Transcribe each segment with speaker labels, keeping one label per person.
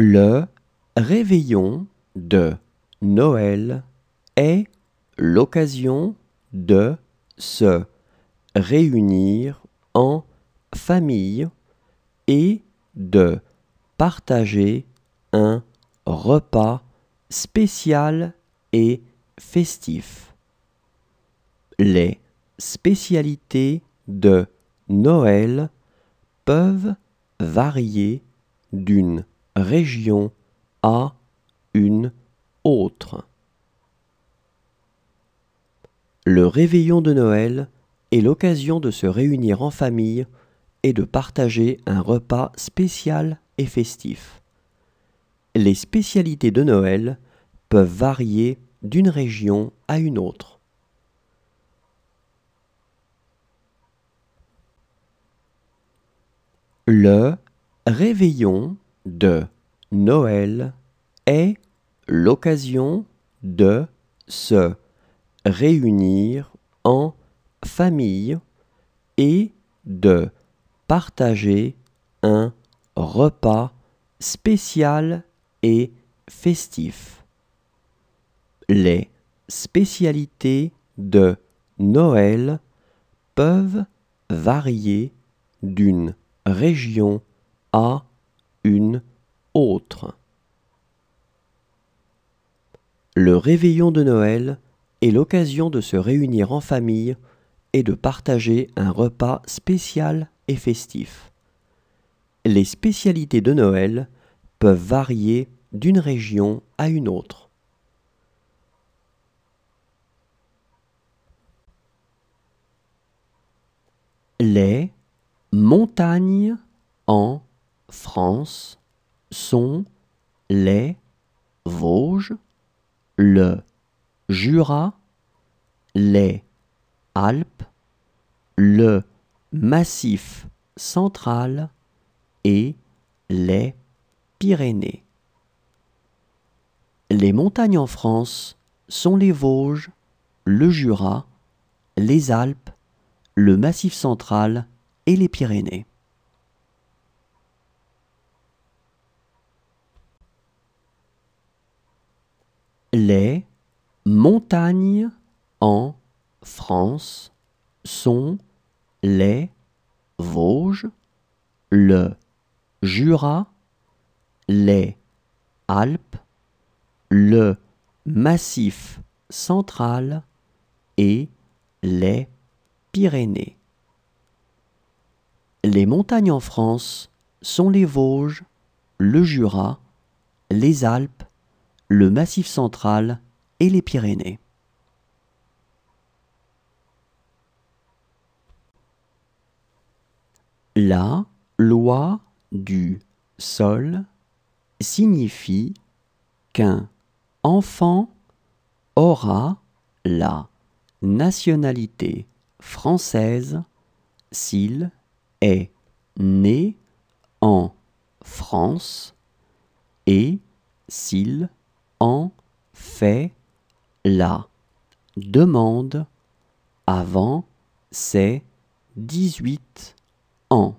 Speaker 1: Le réveillon de Noël est l'occasion de se réunir en famille et de partager un repas spécial et festif. Les spécialités de Noël peuvent varier d'une région à une autre. Le réveillon de Noël est l'occasion de se réunir en famille et de partager un repas spécial et festif. Les spécialités de Noël peuvent varier d'une région à une autre. Le réveillon de Noël est l'occasion de se réunir en famille et de partager un repas spécial et festif. Les spécialités de Noël peuvent varier d'une région à une autre. Le réveillon de Noël est l'occasion de se réunir en famille et de partager un repas spécial et festif. Les spécialités de Noël peuvent varier d'une région à une autre. Les montagnes en France sont les Vosges, le Jura, les Alpes, le Massif central et les Pyrénées. Les montagnes en France sont les Vosges, le Jura, les Alpes, le Massif central et les Pyrénées. Les montagnes en France sont les Vosges, le Jura, les Alpes, le Massif central et les Pyrénées. Les montagnes en France sont les Vosges, le Jura, les Alpes, le Massif central et les Pyrénées. La loi du sol signifie qu'un enfant aura la nationalité française s'il est né en France et s'il en fait la demande avant ses 18 ans.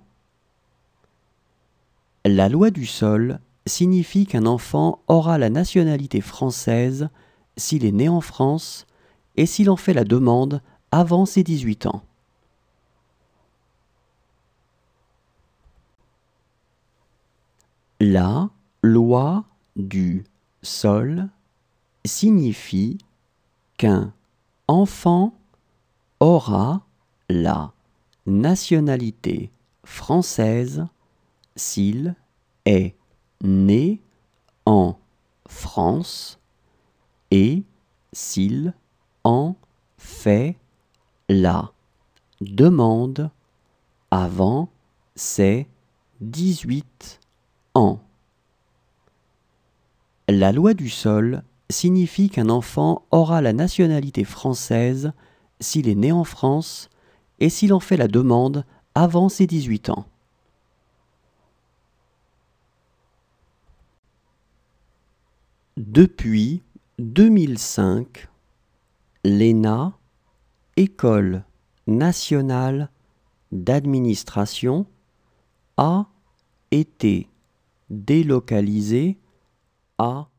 Speaker 1: La loi du sol signifie qu'un enfant aura la nationalité française s'il est né en France et s'il en fait la demande avant ses 18 ans. La loi du sol signifie qu'un enfant aura la nationalité française s'il est né en France et s'il en fait la demande avant ses 18 ans. La loi du sol signifie qu'un enfant aura la nationalité française s'il est né en France et s'il en fait la demande avant ses 18 ans. Depuis 2005, l'ENA, École nationale d'administration, a été délocaliser à